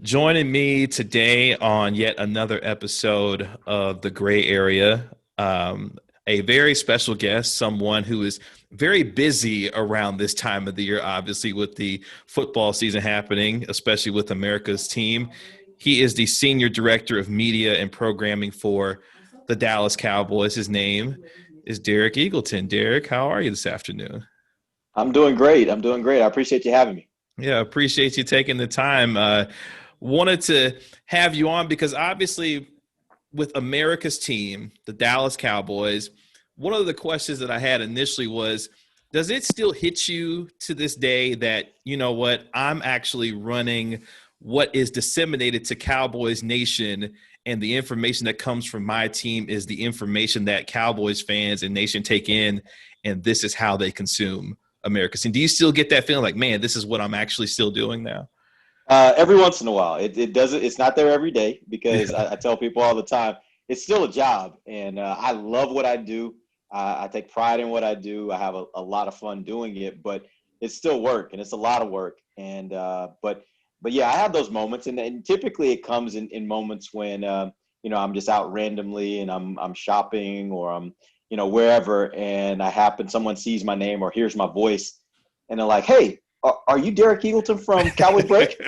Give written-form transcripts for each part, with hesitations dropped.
Joining me today on yet another episode of The Gray Area, a very special guest, someone who is very busy around this time of the year, obviously, with the football season happening, especially with America's team. He is the Senior Director of Media and Programming for the Dallas Cowboys. His name is Derek Eagleton. Derek, how are you this afternoon? I'm doing great. I'm doing great. I appreciate you having me. Yeah, appreciate you taking the time. Wanted to have you on because obviously, with America's team, the Dallas Cowboys, one of the questions that I had initially was, does it still hit you to this day that, you know what, I'm actually running what is disseminated to Cowboys Nation, and the information that comes from my team is the information that Cowboys fans and Nation take in, and this is how they consume America's team? Do you still get that feeling like, man, this is what I'm actually still doing now? Every once in a while, it doesn't. It's not there every day because Yeah. I tell people all the time it's still a job, and I love what I do. I take pride in what I do. I have a lot of fun doing it, but it's still work, and it's a lot of work. And but yeah, I have those moments, and typically it comes in moments when I'm just out randomly and I'm shopping or I'm wherever, and someone sees my name or hears my voice, and they're like, "Hey, are you Derek Eagleton from Cowboys Break?"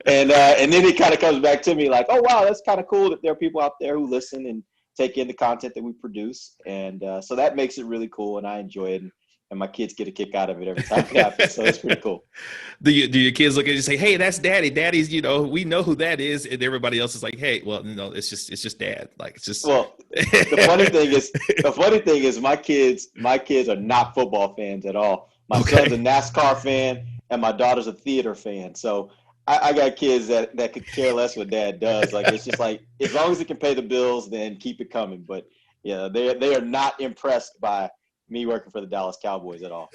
And then it kind of comes back to me like, oh wow, that's kind of cool that there are people out there who listen and take in the content that we produce, and so that makes it really cool, and I enjoy it, and my kids get a kick out of it every time it happens. So it's pretty cool. Do your kids look at you and say, "Hey, that's Daddy. Daddy's, we know who that is," and everybody else is like, "Hey, well, no, it's just Dad. Like it's just." Well, the funny thing is my kids are not football fans at all. My son's a Okay. NASCAR fan, and my daughter's a theater fan. So I got kids that could care less what dad does. Like it's just like as long as it can pay the bills, then keep it coming. But yeah, they are not impressed by me working for the Dallas Cowboys at all.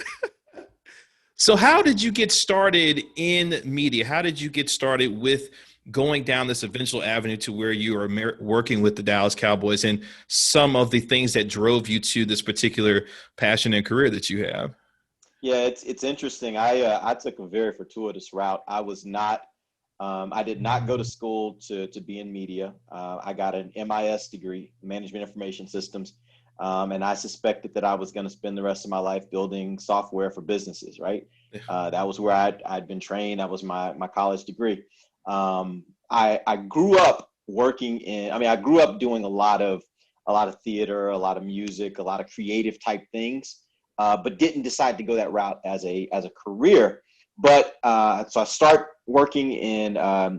So, how did you get started in media? How did you get started with going down this eventual avenue to where you are working with the Dallas Cowboys, and some of the things that drove you to this particular passion and career that you have? Yeah, it's interesting. I took a very fortuitous route. I did not go to school to be in media. I got an MIS degree, Management Information Systems, and I suspected that I was going to spend the rest of my life building software for businesses. Right, that was where I'd been trained. That was my college degree. I grew up working in. I mean, I grew up doing a lot of theater, a lot of music, a lot of creative type things, but didn't decide to go that route as a career. But so I start working in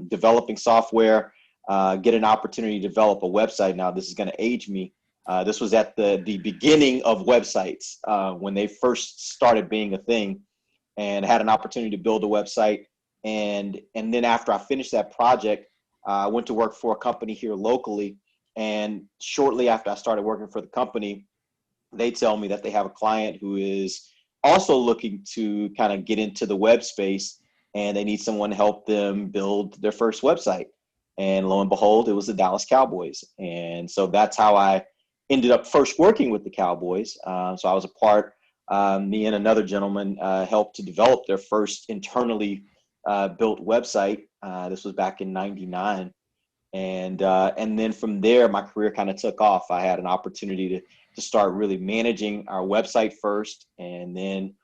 developing software, get an opportunity to develop a website. Now this is going to age me. This was at the beginning of websites when they first started being a thing, and had an opportunity to build a website. And then after I finished that project, I went to work for a company here locally. And shortly after I started working for the company, they tell me that they have a client who is also looking to kind of get into the web space, and they need someone to help them build their first website. And lo and behold, it was the Dallas Cowboys. And so that's how I ended up first working with the Cowboys. So I was a part, me and another gentleman helped to develop their first internally built website. This was back in '99. And then from there, my career kind of took off. I had an opportunity to start really managing our website first, and then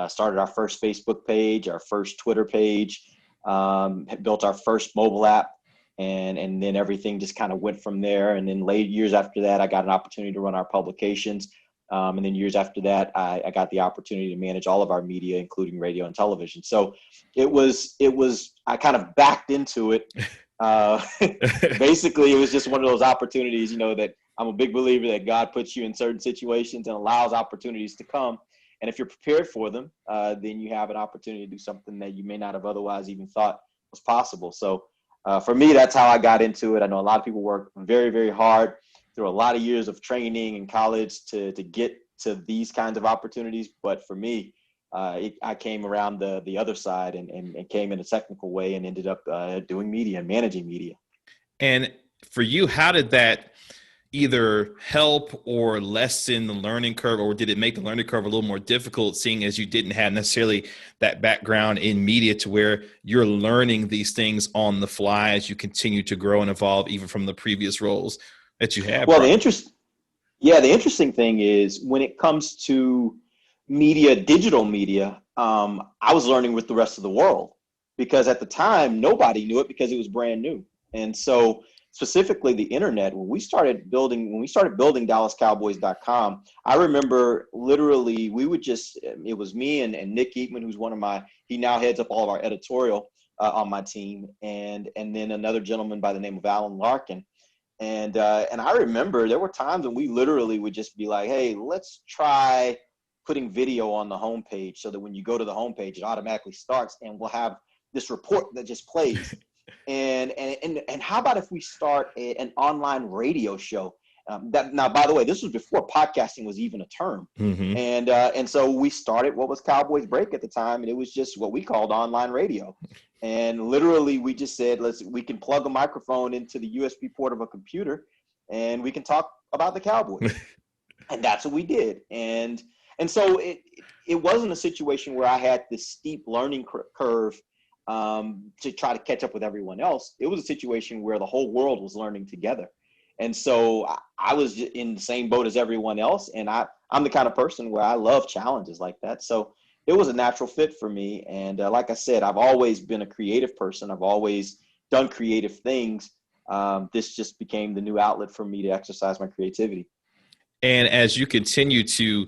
started our first Facebook page, our first Twitter page, had built our first mobile app, and then everything just kind of went from there. And then late years after that, I got an opportunity to run our publications. And then years after that, I got the opportunity to manage all of our media, including radio and television. So I kind of backed into it. Uh, Basically, it was just one of those opportunities, that I'm a big believer that God puts you in certain situations and allows opportunities to come. And if you're prepared for them, then you have an opportunity to do something that you may not have otherwise even thought was possible. So for me, that's how I got into it. I know a lot of people work very, very hard through a lot of years of training in college to get to these kinds of opportunities. But for me, I came around the other side and came in a technical way and ended up doing media and managing media. And for you, how did that either help or lessen the learning curve, or did it make the learning curve a little more difficult, seeing as you didn't have necessarily that background in media to where you're learning these things on the fly as you continue to grow and evolve, even from the previous roles that you have? Well, the interesting thing is when it comes to media, digital media, I was learning with the rest of the world because at the time nobody knew it because it was brand new. And so specifically the internet, when we started building DallasCowboys.com, I remember literally it was me and Nick Eatman, who's he now heads up all of our editorial on my team, and then another gentleman by the name of Alan Larkin. And I remember there were times when we literally would just be like, hey, let's try putting video on the homepage so that when you go to the homepage, it automatically starts and we'll have this report that just plays. And how about if we start an online radio show? Now, by the way, this was before podcasting was even a term. Mm-hmm. And so we started what was Cowboys Break at the time, and it was just what we called online radio. And literally, we just said, we can plug a microphone into the USB port of a computer, and we can talk about the Cowboys. And that's what we did. And so it wasn't a situation where I had this steep learning curve to try to catch up with everyone else. It was a situation where the whole world was learning together. And so I was in the same boat as everyone else. And I'm the kind of person where I love challenges like that. So it was a natural fit for me. And like I said, I've always been a creative person. I've always done creative things. This just became the new outlet for me to exercise my creativity. And as you continue to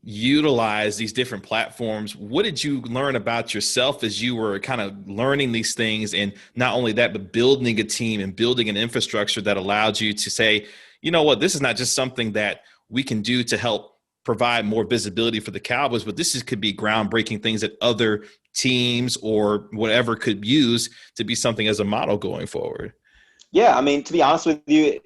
utilize these different platforms, what did you learn about yourself as you were kind of learning these things? And not only that, but building a team and building an infrastructure that allowed you to say, you know what, this is not just something that we can do to help provide more visibility for the Cowboys, but could be groundbreaking things that other teams or whatever could use to be something as a model going forward. Yeah, I mean, to be honest with you,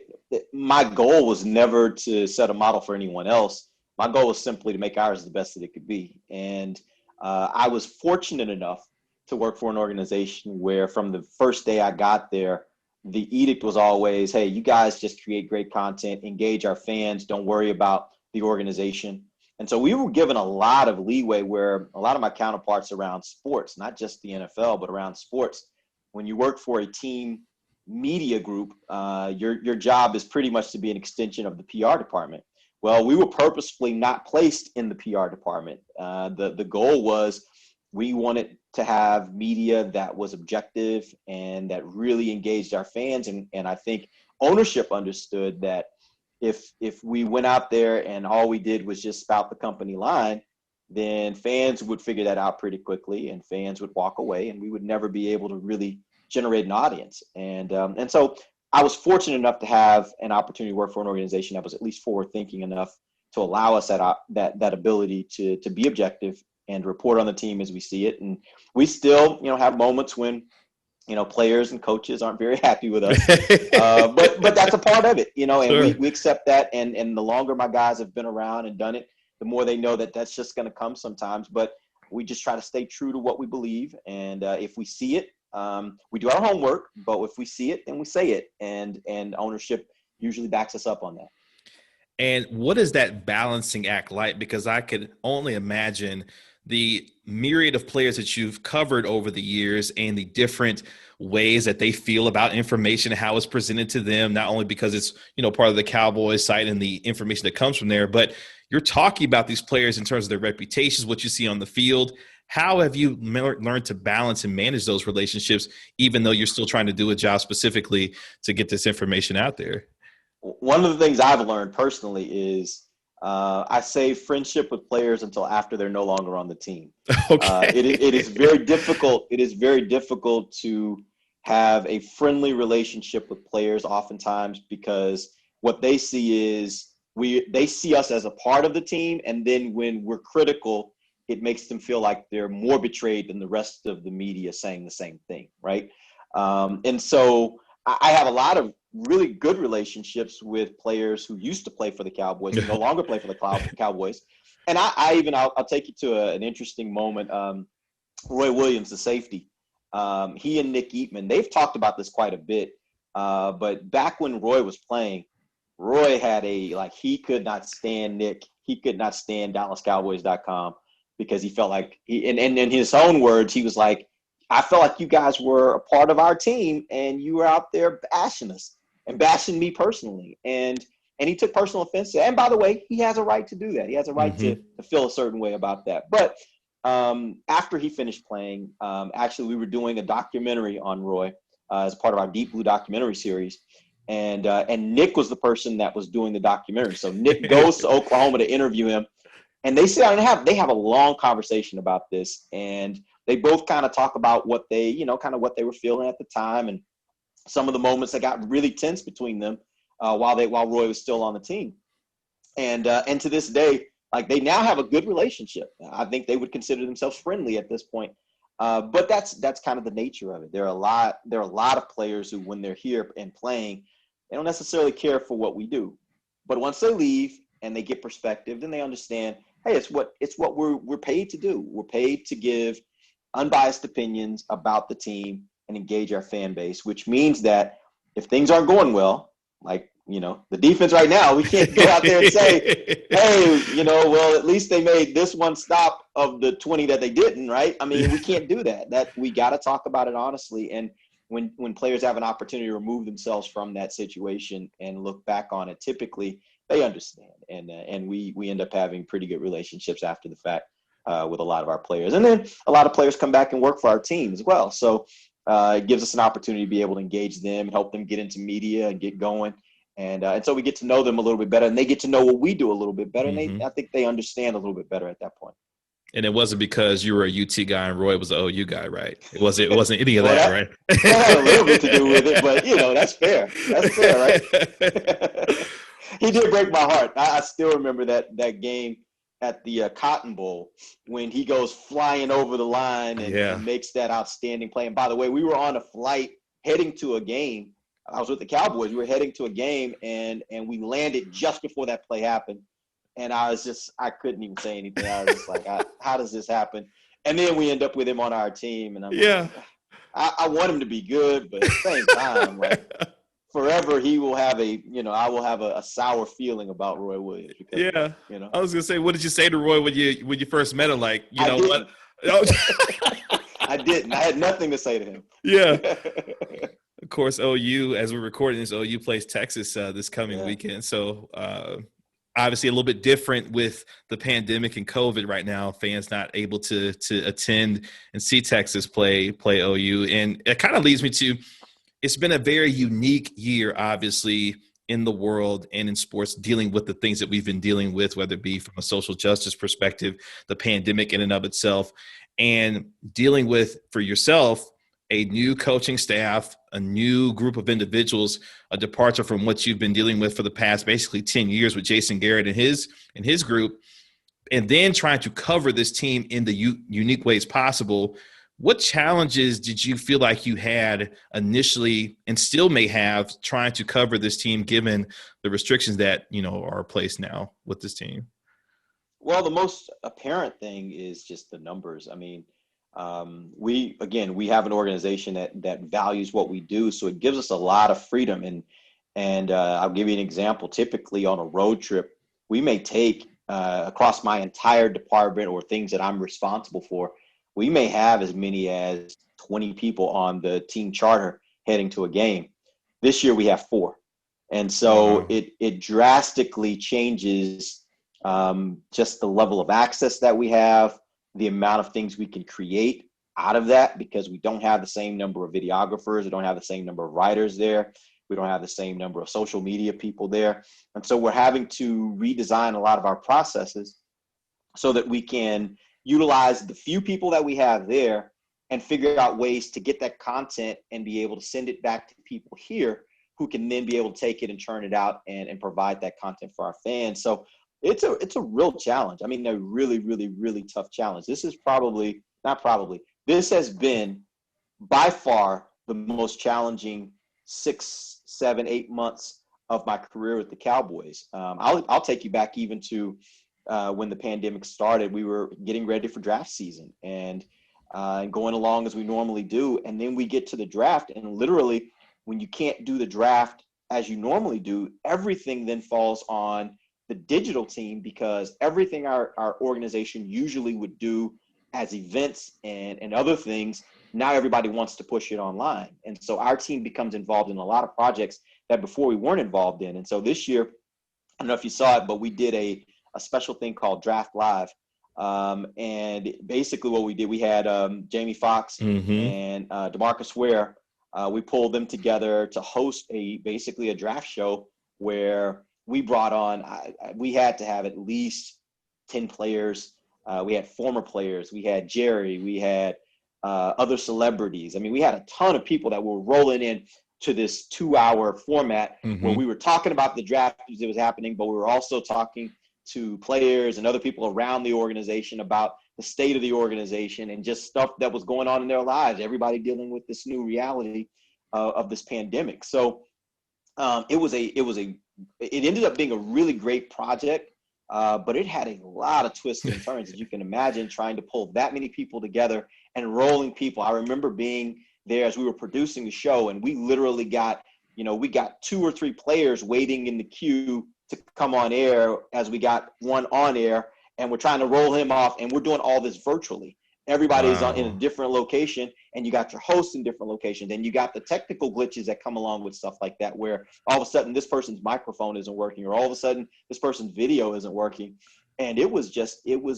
my goal was never to set a model for anyone else. My goal was simply to make ours the best that it could be. And I was fortunate enough to work for an organization where from the first day I got there, the edict was always, hey, you guys just create great content, engage our fans, don't worry about the organization. And so we were given a lot of leeway where a lot of my counterparts around sports, not just the NFL, but around sports, when you work for a team media group, your job is pretty much to be an extension of the PR department. Well, we were purposefully not placed in the PR department. The goal was we wanted to have media that was objective and that really engaged our fans. And I think ownership understood that if we went out there and all we did was just spout the company line, then fans would figure that out pretty quickly and fans would walk away and we would never be able to really generate an audience. And so I was fortunate enough to have an opportunity to work for an organization that was at least forward thinking enough to allow us that ability to be objective and report on the team as we see it. And we still, have moments when, players and coaches aren't very happy with us, but that's a part of it, and Sure. we accept that. And the longer my guys have been around and done it, the more they know that that's just going to come sometimes. But we just try to stay true to what we believe. And if we see it, we do our homework, but if we see it, then we say it, and ownership usually backs us up on that. And what is that balancing act like? Because I could only imagine the myriad of players that you've covered over the years and the different ways that they feel about information and how it's presented to them, not only because it's, part of the Cowboys site and the information that comes from there, but you're talking about these players in terms of their reputations, what you see on the field. How have you learned to balance and manage those relationships, even though you're still trying to do a job specifically to get this information out there? One of the things I've learned personally is I save friendship with players until after they're no longer on the team. Okay. It is very difficult. It is very difficult to have a friendly relationship with players oftentimes because what they see is they see us as a part of the team. And then when we're critical, it makes them feel like they're more betrayed than the rest of the media saying the same thing. Right. And so I have a lot of really good relationships with players who used to play for the Cowboys, who no longer play for the Cowboys. And I'll take you to an interesting moment. Roy Williams, the safety, he and Nick Eatman, they've talked about this quite a bit. But back when Roy was playing, Roy had he could not stand Nick. He could not stand DallasCowboys.com because he felt like and in his own words, he was like, I felt like you guys were a part of our team and you were out there bashing us and bashing me personally. And he took personal offense to that. And by the way, he has a right to do that. He has a right to feel a certain way about that. But after he finished playing, actually, we were doing a documentary on Roy as part of our Deep Blue documentary series. And Nick was the person that was doing the documentary. So Nick goes to Oklahoma to interview him. And they sit down and they have a long conversation about this. And they both kind of talk about what they, kind of what they were feeling at the time and some of the moments that got really tense between them while Roy was still on the team. And to this day, like, they now have a good relationship. I think they would consider themselves friendly at this point. But that's kind of the nature of it. There are a lot of players who, when they're here and playing, they don't necessarily care for what we do. But once they leave and they get perspective, then they understand, hey, it's what we're paid to do. We're paid to give unbiased opinions about the team and engage our fan base, which means that if things aren't going well, like, the defense right now, we can't go out there and say, hey, well, at least they made this one stop of the 20 that they didn't, right? I mean, we can't do that. That we got to talk about it honestly. And when players have an opportunity to remove themselves from that situation and look back on it, typically they understand. And we end up having pretty good relationships after the fact with a lot of our players. And then a lot of players come back and work for our team as well. So it gives us an opportunity to be able to engage them and help them get into media and get going. And so we get to know them a little bit better, and they get to know what we do a little bit better. And I think they understand a little bit better at that point. And it wasn't because you were a UT guy and Roy was an OU guy, right? It wasn't any of that, right? That had a little bit to do with it, but that's fair. That's fair, right? He did break my heart. I still remember that game at the Cotton Bowl when he goes flying over the line and makes that outstanding play. And by the way, we were on a flight heading to a game. I was with the Cowboys. We were heading to a game, and we landed just before that play happened. And I couldn't even say anything. I was just like, how does this happen? And then we end up with him on our team. And I'm like, I want him to be good, but at the same time, like, forever he will have I will have a sour feeling about Roy Williams. Because, I was going to say, what did you say to Roy when you first met him? Like, what? I didn't. I had nothing to say to him. Yeah. Of course, OU, as we're recording this, OU plays Texas this coming weekend. So obviously a little bit different with the pandemic and COVID right now. Fans not able to attend and see Texas play OU. And it kind of leads me to, it's been a very unique year, obviously, in the world and in sports, dealing with the things that we've been dealing with, whether it be from a social justice perspective, the pandemic in and of itself, and dealing with, for yourself, a new coaching staff, a new group of individuals, a departure from what you've been dealing with for the past basically 10 years with Jason Garrett and his group, and then trying to cover this team in the unique ways possible. What challenges did you feel like you had initially and still may have trying to cover this team given the restrictions that, are placed now with this team? Well, the most apparent thing is just the numbers. I mean, we have an organization that values what we do, so it gives us a lot of freedom. And I'll give you an example. Typically on a road trip, we may take across my entire department or things that I'm responsible for, we may have as many as 20 people on the team charter heading to a game. This year we have 4. And so it drastically changes just the level of access that we have, the amount of things we can create out of that, because we don't have the same number of videographers. We don't have the same number of writers there. We don't have the same number of social media people there. And so we're having to redesign a lot of our processes so that we can utilize the few people that we have there and figure out ways to get that content and be able to send it back to people here who can then be able to take it and turn it out and provide that content for our fans. So it's a real challenge. I mean, a really, really, really tough challenge. This has been by far the most challenging 6, 7, 8 months of my career with the Cowboys. I'll take you back even to when the pandemic started. We were getting ready for draft season and going along as we normally do. And then we get to the draft, and literally when you can't do the draft as you normally do, everything then falls on the digital team, because everything our organization usually would do as events and other things, now everybody wants to push it online. And so our team becomes involved in a lot of projects that before we weren't involved in. And so this year, I don't know if you saw it, but we did a special thing called Draft Live. And basically what we did, we had Jamie Foxx and DeMarcus Ware. We pulled them together to host basically a draft show where we brought on, we had to have at least 10 players. We had former players. We had Jerry. We had other celebrities. I mean, we had a ton of people that were rolling in to this 2-hour format where we were talking about the draft as it was happening, but we were also talking to players and other people around the organization about the state of the organization and just stuff that was going on in their lives. Everybody dealing with this new reality of this pandemic. So it ended up being a really great project, but it had a lot of twists and turns, as you can imagine, trying to pull that many people together and rolling people. I remember being there as we were producing the show, and we literally got 2 or 3 players waiting in the queue to come on air as we got one on air, and we're trying to roll him off, and we're doing all this virtually. Everybody's in a different location, and you got your hosts in different locations, and you got the technical glitches that come along with stuff like that, where all of a sudden this person's microphone isn't working, or all of a sudden this person's video isn't working. And it was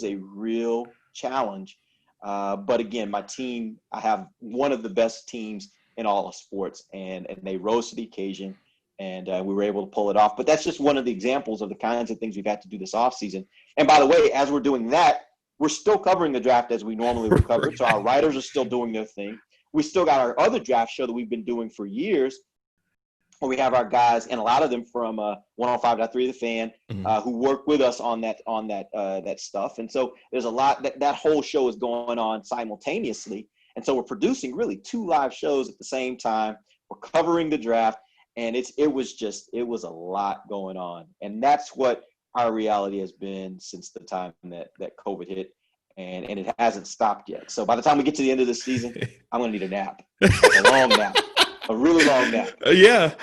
a real challenge. But again, my team, I have one of the best teams in all of sports, and they rose to the occasion, and we were able to pull it off. But that's just one of the examples of the kinds of things we've had to do this offseason. And by the way, as we're doing that, we're still covering the draft as we normally would cover it. So our writers are still doing their thing. We still got our other draft show that we've been doing for years, where we have our guys, and a lot of them from 105.3 The Fan, who work with us on that stuff. And so there's a lot that whole show is going on simultaneously. And so we're producing really 2 live shows at the same time. We're covering the draft, and it was a lot going on. And that's what our reality has been since the time that COVID hit, and it hasn't stopped yet. So by the time we get to the end of the season, I'm going to need a nap, like a long nap. A really long nap. Yeah.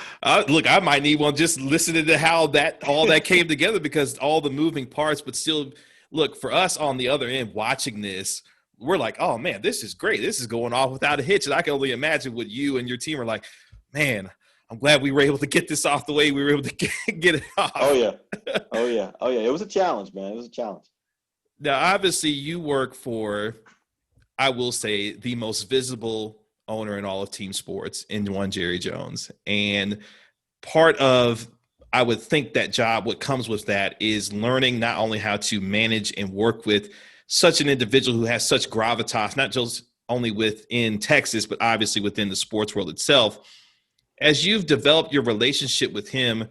Look, I might need one just listening to how all that came together, because all the moving parts, but still, look, for us on the other end watching this, we're like, oh, man, this is great. This is going off without a hitch. And I can only imagine what you and your team are like, man, I'm glad we were able to get this off the way we were able to get it off. Oh, yeah. It was a challenge, man. It was a challenge. Now, obviously, you work for, I will say, the most visible owner in all of team sports in one Jerry Jones. And part of, I would think, that job, what comes with that is learning not only how to manage and work with such an individual who has such gravitas, not just only within Texas, but obviously within the sports world itself. As you've developed your relationship with him,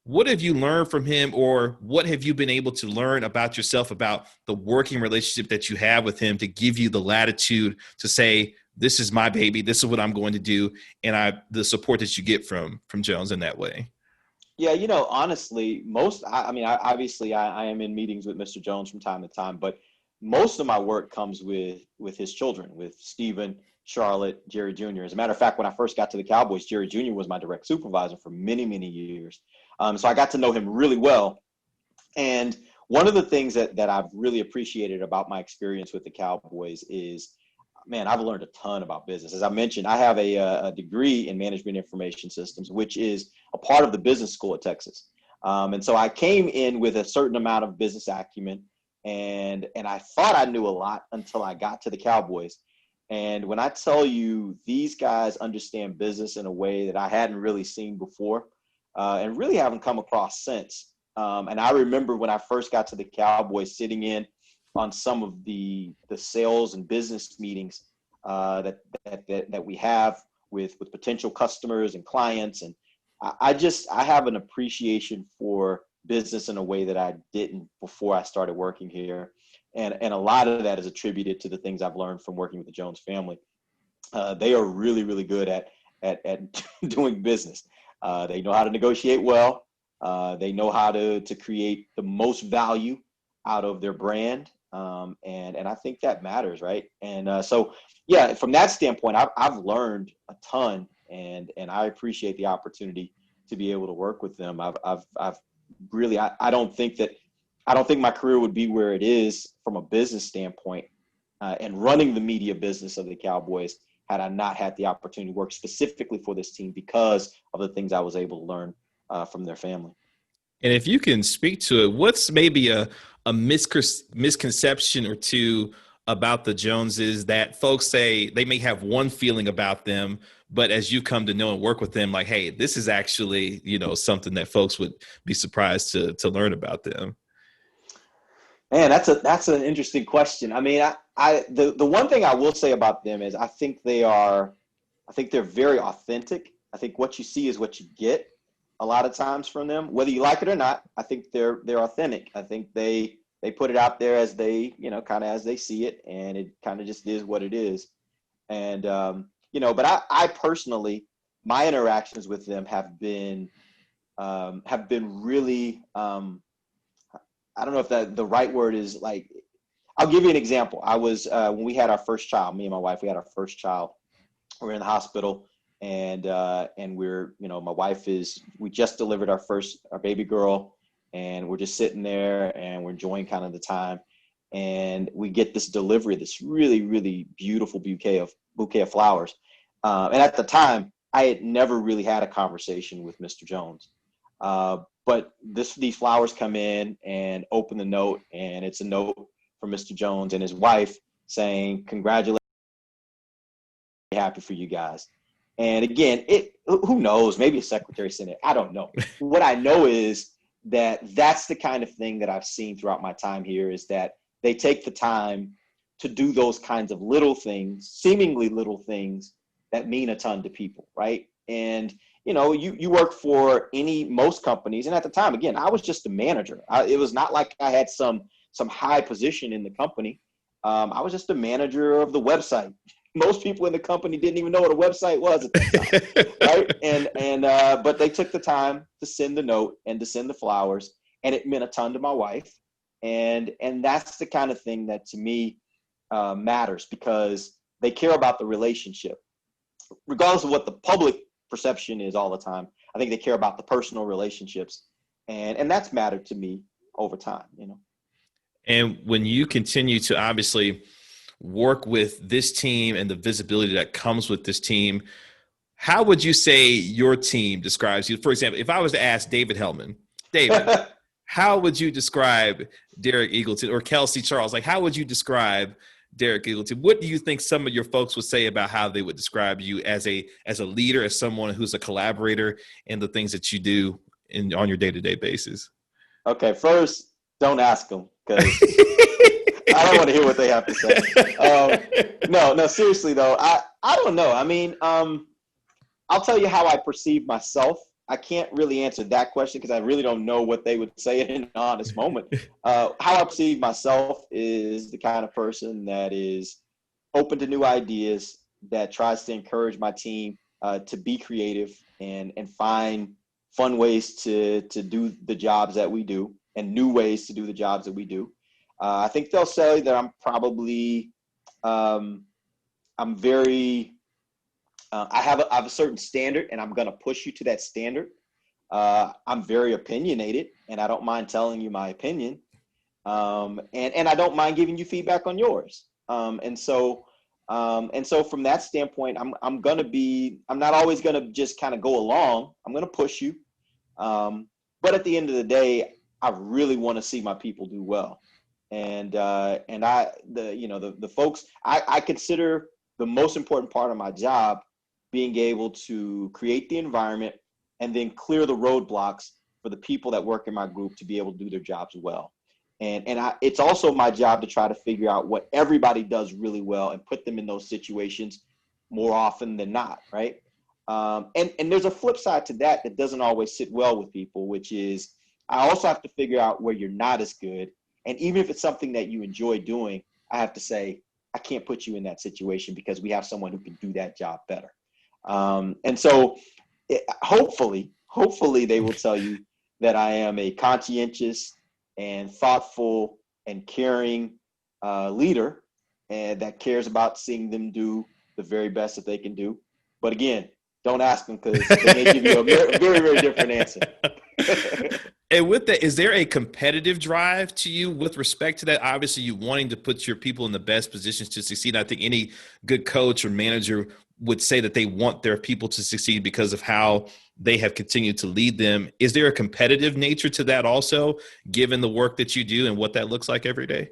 what have you learned from him, or what have you been able to learn about yourself, about the working relationship that you have with him, to give you the latitude to say, this is my baby, this is what I'm going to do, and the support that you get from Jones in that way? Yeah, honestly, obviously I am in meetings with Mr. Jones from time to time, but most of my work comes with his children, with Stephen, Charlotte, Jerry Jr. As a matter of fact, when I first got to the Cowboys, Jerry Jr. was my direct supervisor for many, many years. So I got to know him really well. And one of the things that I've really appreciated about my experience with the Cowboys is, man, I've learned a ton about business. As I mentioned, I have a degree in management information systems, which is a part of the business school at Texas. And so I came in with a certain amount of business acumen, and I thought I knew a lot until I got to the Cowboys. And when I tell you, these guys understand business in a way that I hadn't really seen before, and really haven't come across since. And I remember when I first got to the Cowboys, sitting in on some of the sales and business meetings that we have with potential customers and clients. And I have an appreciation for business in a way that I didn't before I started working here. And a lot of that is attributed to the things I've learned from working with the Jones family. They are really, really good at doing business. They know how to negotiate well. They know how to create the most value out of their brand. And I think that matters, right? And so, from that standpoint, I've learned a ton, and I appreciate the opportunity to be able to work with them. I've really, I don't think my career would be where it is from a business standpoint and running the media business of the Cowboys had I not had the opportunity to work specifically for this team because of the things I was able to learn from their family. And if you can speak to it, what's maybe a misconception or two about the Joneses that folks say they may have one feeling about them, but as you come to know and work with them, like, hey, this is actually, something that folks would be surprised to learn about them? Man, that's an interesting question. I mean, the one thing I will say about them is I think they're very authentic. I think what you see is what you get a lot of times from them, whether you like it or not. I think they're authentic. I think they put it out there as they, kind of as they see it, and it kind of just is what it is. And but I personally, my interactions with them have been really I don't know if the right word is like, I'll give you an example. I was when we had our first child, me and my wife, we had our first child. We were in the hospital, and we're, my wife we just delivered our baby girl, and we're just sitting there and we're enjoying kind of the time, and we get this delivery, this really, really beautiful bouquet of flowers, and at the time I had never really had a conversation with Mr. Jones. But these flowers come in and open the note, and it's a note from Mr. Jones and his wife saying, "Congratulations, happy for you guys." And again, who knows? Maybe a secretary sent it. I don't know. What I know is that's the kind of thing that I've seen throughout my time here, is that they take the time to do those kinds of little things, seemingly little things that mean a ton to people, right? And you work for most companies, and at the time, again, I was just a manager. It was not like I had some high position in the company. I was just a manager of the website. Most people in the company didn't even know what a website was at that time, right? But they took the time to send the note and to send the flowers, and it meant a ton to my wife. And that's the kind of thing that to me matters, because they care about the relationship, regardless of what the public perception is all the time. I think they care about the personal relationships, and that's mattered to me over time, And when you continue to obviously work with this team and the visibility that comes with this team, how would you say your team describes you? For example, if I was to ask David Hellman, David, how would you describe Derek Eagleton, or Kelsey Charles? Like, how would you describe Derek Eagleton? What do you think some of your folks would say about how they would describe you as a leader, as someone who's a collaborator, and the things that you do on your day-to-day basis? Okay, first, don't ask them, because I don't want to hear what they have to say. No, seriously though, I don't know. I mean, I'll tell you how I perceive myself. I can't really answer that question because I really don't know what they would say in an honest moment. How I perceive myself is the kind of person that is open to new ideas, that tries to encourage my team to be creative and find fun ways to do the jobs that we do, and new ways to do the jobs that we do. I think they'll say that I'm probably, I'm very, I have a certain standard, and I'm going to push you to that standard. I'm very opinionated, and I don't mind telling you my opinion. And I don't mind giving you feedback on yours. And so from that standpoint, I'm not always going to just kind of go along. I'm going to push you. But at the end of the day, I really want to see my people do well. And the folks, I consider the most important part of my job being able to create the environment and then clear the roadblocks for the people that work in my group to be able to do their jobs well. It's also my job to try to figure out what everybody does really well and put them in those situations more often than not, right? And there's a flip side to that doesn't always sit well with people, which is I also have to figure out where you're not as good. And even if it's something that you enjoy doing, I have to say, I can't put you in that situation because we have someone who can do that job better. And so hopefully they will tell you that I am a conscientious and thoughtful and caring leader, and that cares about seeing them do the very best that they can do. But again, don't ask them because they may give you a very, very different answer. And with that, is there a competitive drive to you with respect to that? Obviously, you wanting to put your people in the best positions to succeed. I think any good coach or manager would say that they want their people to succeed because of how they have continued to lead them. Is there a competitive nature to that also, given the work that you do and what that looks like every day?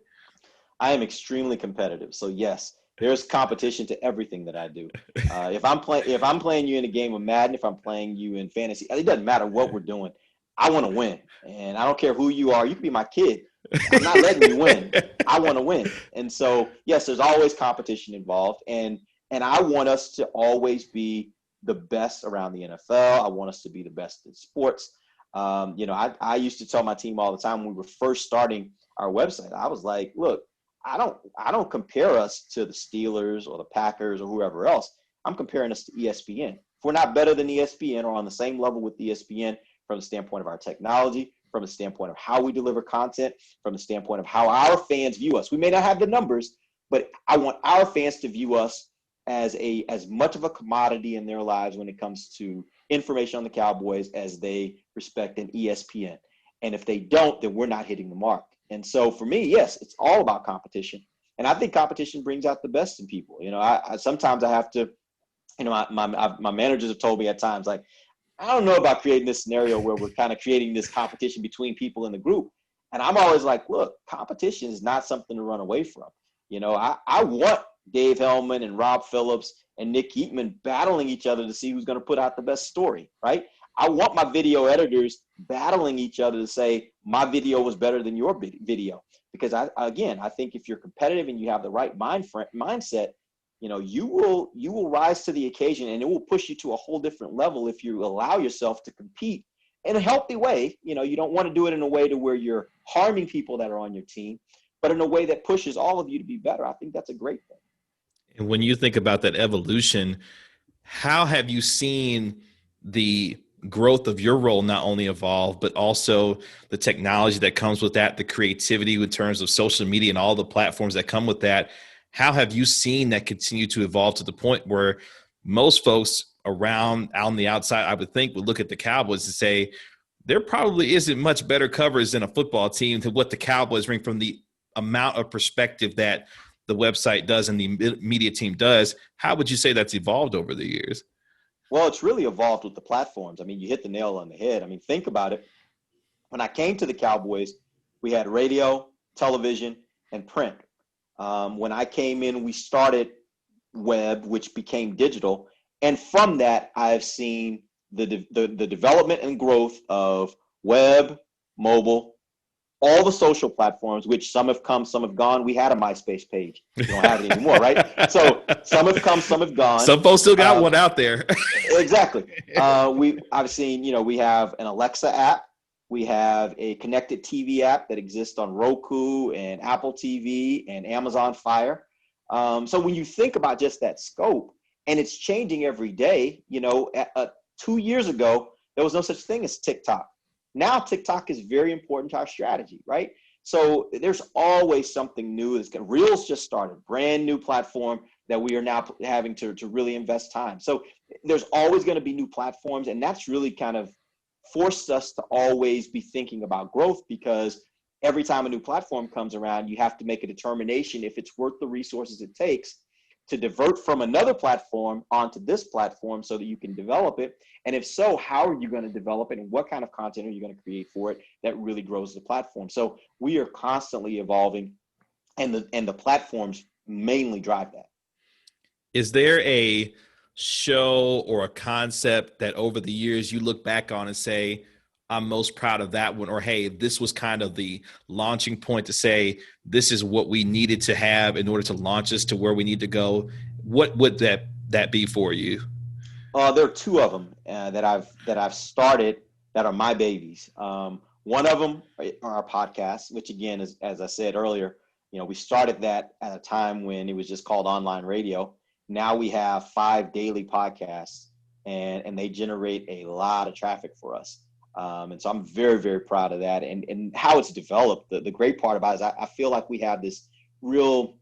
I am extremely competitive. So yes, there's competition to everything that I do. If I'm playing you in a game of Madden, if I'm playing you in fantasy, it doesn't matter what we're doing. I want to win, and I don't care who you are. You can be my kid. I'm not letting you win. I want to win, and so yes, there's always competition involved, and I want us to always be the best around the NFL. I want us to be the best in sports. I used to tell my team all the time when we were first starting our website. I was like, look, I don't compare us to the Steelers or the Packers or whoever else. I'm comparing us to ESPN. If we're not better than ESPN or on the same level with ESPN from the standpoint of our technology, from the standpoint of how we deliver content, from the standpoint of how our fans view us. We may not have the numbers, but I want our fans to view us as much of a commodity in their lives when it comes to information on the Cowboys as they respect an ESPN. And if they don't, then we're not hitting the mark. And so for me, yes, it's all about competition. And I think competition brings out the best in people. I sometimes I have to, my managers have told me at times, like, I don't know about creating this scenario where we're kind of creating this competition between people in the group. And I'm always like, look, competition is not something to run away from. I want Dave Hellman and Rob Phillips and Nick Eatman battling each other to see who's going to put out the best story, right? I want my video editors battling each other to say my video was better than your video. Because I think if you're competitive and you have the right mindset, you will rise to the occasion, and it will push you to a whole different level if you allow yourself to compete in a healthy way. You don't want to do it in a way to where you're harming people that are on your team, but in a way that pushes all of you to be better. I think that's a great thing. And when you think about that evolution, how have you seen the growth of your role not only evolve, but also the technology that comes with that, the creativity in terms of social media and all the platforms that come with that? How have you seen that continue to evolve to the point where most folks around out on the outside, I would think, would look at the Cowboys and say, there probably isn't much better coverage than a football team to what the Cowboys bring from the amount of perspective that the website does and the media team does. How would you say that's evolved over the years? Well, it's really evolved with the platforms. I mean, you hit the nail on the head. I mean, think about it. When I came to the Cowboys, we had radio, television, and print. When I came in, we started web, which became digital. And from that, I've seen the development and growth of web, mobile, all the social platforms, which some have come, some have gone. We had a MySpace page. We don't have it anymore, right? So some have come, some have gone. Some folks still got one out there. Exactly. I've seen, we have an Alexa app. We have a connected TV app that exists on Roku and Apple TV and Amazon Fire. So when you think about just that scope, and it's changing every day, 2 years ago, there was no such thing as TikTok. Now TikTok is very important to our strategy, right? So there's always something new. Reels just started, brand new platform that we are now having to really invest time. So there's always going to be new platforms, and that's really kind of forced us to always be thinking about growth, because every time a new platform comes around, you have to make a determination if it's worth the resources it takes to divert from another platform onto this platform so that you can develop it. And if so, how are you going to develop it, and what kind of content are you going to create for it that really grows the platform? So we are constantly evolving, and the platforms mainly drive that. Is there a show or a concept that over the years you look back on and say, I'm most proud of that one, or hey, this was kind of the launching point to say, this is what we needed to have in order to launch us to where we need to go? What would that be for you? There are two of them that I've started that are my babies. One of them are our podcast, which again is, as I said earlier, we started that at a time when it was just called online radio. Now we have 5 daily podcasts, and they generate a lot of traffic for us. And so I'm very, very proud of that, and how it's developed. The great part about it is I feel like we have this real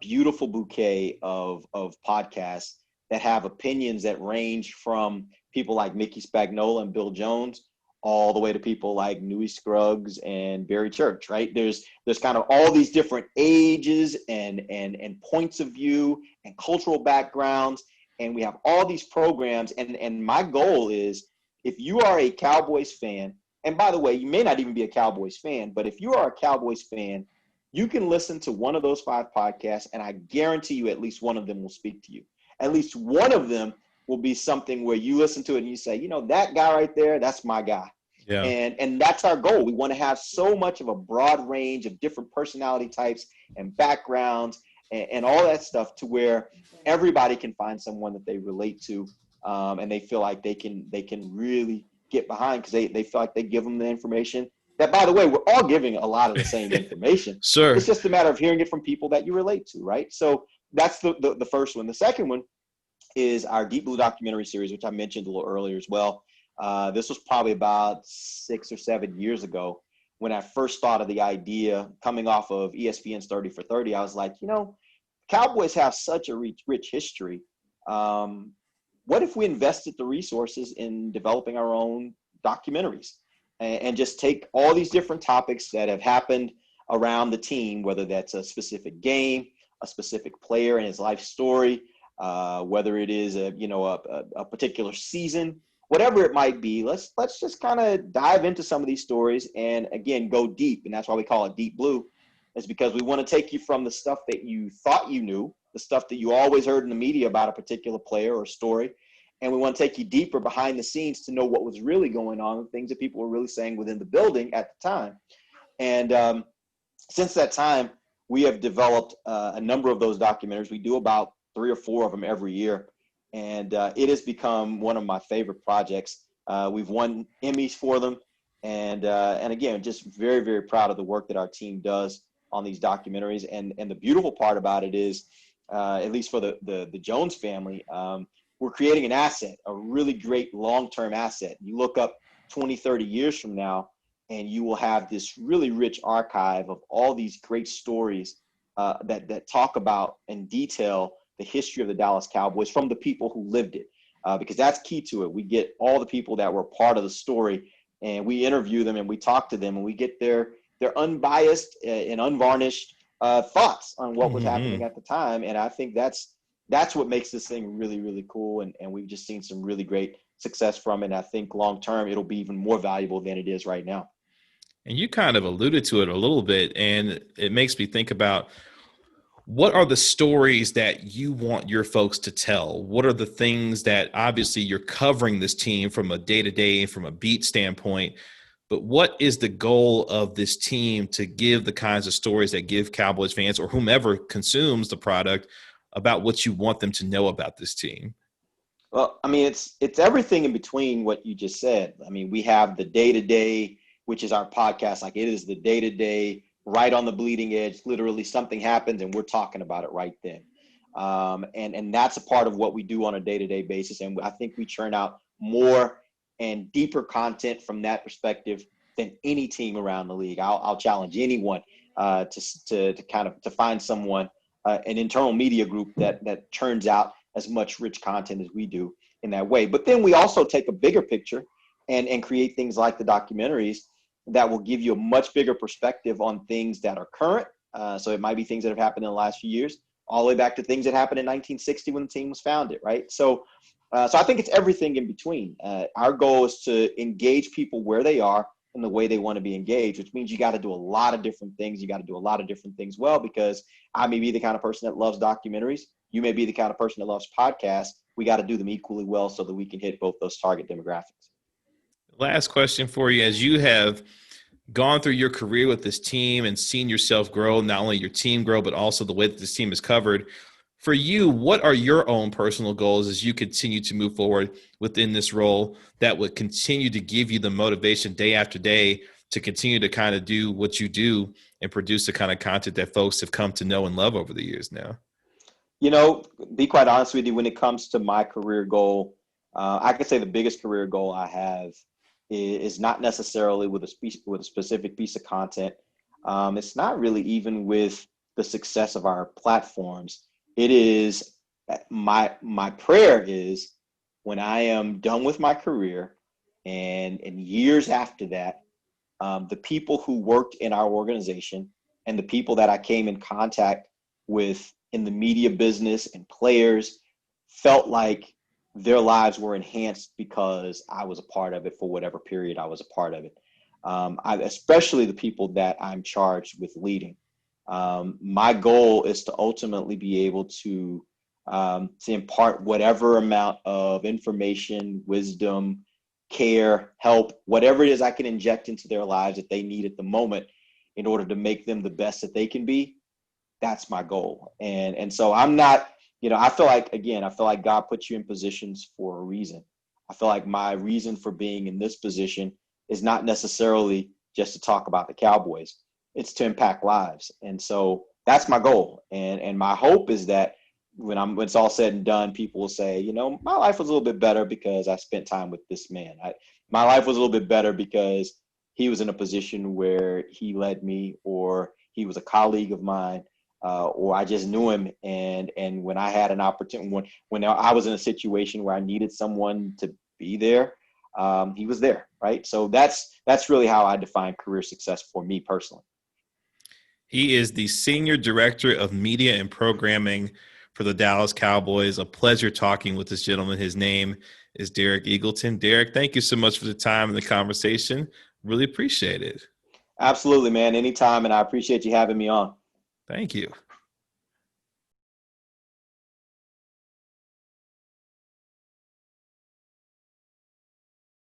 beautiful bouquet of podcasts that have opinions that range from people like Mickey Spagnola and Bill Jones all the way to people like Newey Scruggs and Barry Church, right? There's kind of all these different ages and points of view and cultural backgrounds. And we have all these programs. And my goal is, if you are a Cowboys fan, and by the way, you may not even be a Cowboys fan, but if you are a Cowboys fan, you can listen to one of those 5 podcasts, and I guarantee you at least one of them will speak to you. At least one of them will be something where you listen to it and you say, that guy right there, that's my guy. Yeah. And that's our goal. We want to have so much of a broad range of different personality types and backgrounds and all that stuff, to where everybody can find someone that they relate to, and they feel like they can really get behind, because they feel like they give them the information that, by the way, we're all giving a lot of the same information. Sure. It's just a matter of hearing it from people that you relate to, right? So that's the first one. The second one is our Deep Blue documentary series, which I mentioned a little earlier as well. This was probably about 6 or 7 years ago when I first thought of the idea, coming off of ESPN's 30 for 30. I was like, Cowboys have such a rich history. What if we invested the resources in developing our own documentaries and just take all these different topics that have happened around the team, whether that's a specific game, a specific player and his life story, whether it is a particular season, whatever it might be. Let's just kind of dive into some of these stories and, again, go deep. And that's why we call it Deep Blue, is because we want to take you from the stuff that you thought you knew, the stuff that you always heard in the media about a particular player or story, and we want to take you deeper behind the scenes to know what was really going on, things that people were really saying within the building at the time. And since that time, we have developed a number of those documentaries. We do about 3 or 4 of them every year, and it has become one of my favorite projects. We've won Emmys for them, and again, just very, very proud of the work that our team does on these documentaries. And the beautiful part about it is, at least for the Jones family, we're creating an asset, a really great long-term asset. You look up 20, 30 years from now, and you will have this really rich archive of all these great stories that talk about and detail the history of the Dallas Cowboys from the people who lived it, because that's key to it. We get all the people that were part of the story, and we interview them and we talk to them, and we get their unbiased and unvarnished thoughts on what was happening at the time. And I think that's what makes this thing really, really cool. And we've just seen some really great success from it. And I think long-term, it'll be even more valuable than it is right now. And you kind of alluded to it a little bit, and it makes me think about, what are the stories that you want your folks to tell? What are the things that, obviously, you're covering this team from a day-to-day, from a beat standpoint, but what is the goal of this team to give the kinds of stories that give Cowboys fans or whomever consumes the product about what you want them to know about this team? Well, I mean, it's everything in between what you just said. I mean, we have the day-to-day, which is our podcast. Like, it is the day-to-day, right on the bleeding edge. Literally, something happens and we're talking about it right then. And that's a part of what we do on a day-to-day basis. And I think we churn out more and deeper content from that perspective than any team around the league. I'll challenge anyone to find someone, an internal media group that churns out as much rich content as we do in that way. But then we also take a bigger picture and create things like the documentaries that will give you a much bigger perspective on things that are current. So it might be things that have happened in the last few years, all the way back to things that happened in 1960 when the team was founded, right? So I think it's everything in between. Our goal is to engage people where they are in the way they want to be engaged, which means you got to do a lot of different things. You got to do a lot of different things well, because I may be the kind of person that loves documentaries. You may be the kind of person that loves podcasts. We got to do them equally well so that we can hit both those target demographics. Last question for you. As you have gone through your career with this team and seen yourself grow, not only your team grow, but also the way that this team is covered, for you, what are your own personal goals as you continue to move forward within this role that would continue to give you the motivation day after day to continue to kind of do what you do and produce the kind of content that folks have come to know and love over the years now? Be quite honest with you, when it comes to my career goal, I could say the biggest career goal I have is not necessarily with a specific piece of content. It's not really even with the success of our platforms. It is My prayer is when I am done with my career and years after that, the people who worked in our organization and the people that I came in contact with in the media business and players felt like their lives were enhanced because I was a part of it for whatever period I was a part of it. Especially the people that I'm charged with leading. My goal is to ultimately be able to impart whatever amount of information, wisdom, care, help, whatever it is I can inject into their lives that they need at the moment in order to make them the best that they can be. That's my goal. And so I'm not, I feel like, again, I feel like God put you in positions for a reason. I feel like my reason for being in this position is not necessarily just to talk about the Cowboys. It's to impact lives. And so that's my goal. And my hope is that when it's all said and done, people will say, my life was a little bit better because I spent time with this man. My life was a little bit better because he was in a position where he led me, or he was a colleague of mine, or I just knew him. And when I had an opportunity, when I was in a situation where I needed someone to be there, he was there, right? So that's really how I define career success for me personally. He is the Senior Director of Media and Programming for the Dallas Cowboys. A pleasure talking with this gentleman. His name is Derek Eagleton. Derek, thank you so much for the time and the conversation. Really appreciate it. Absolutely, man. Anytime. And I appreciate you having me on. Thank you.